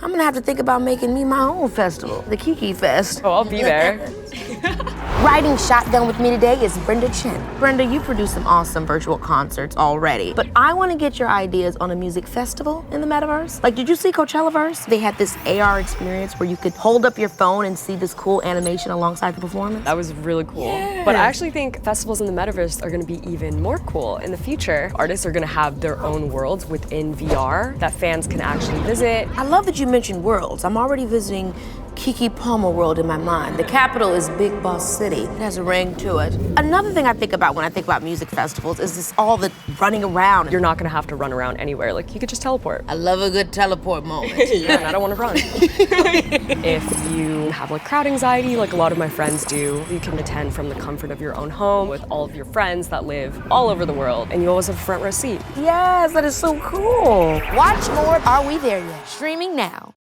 I'm gonna have to think about making me my own festival, the Keke Fest. Oh, I'll be there. Riding shotgun with me today is Brenda Chen. Brenda, you produce some awesome virtual concerts already, but I want to get your ideas on a music festival in the metaverse. Like, did you see Coachellaverse? They had this AR experience where you could hold up your phone and see this cool animation alongside the performance. That was really cool. Yeah. But I actually think festivals in the metaverse are gonna be even more cool. In the future, artists are gonna have their own worlds within VR that fans can actually visit. I love that you mentioned worlds. I'm already visiting Keke Palmer world in my mind. The capital is Big Boss City. It has a ring to it. Another thing I think about when I think about music festivals is this all the running around. You're not gonna have to run around anywhere. Like, you could just teleport. I love a good teleport moment. Yeah, and I don't wanna run. If you have like crowd anxiety, like a lot of my friends do, you can attend from the comfort of your own home with all of your friends that live all over the world, and you always have a front row seat. Yes, that is so cool. Watch more Are We There Yet? Streaming now.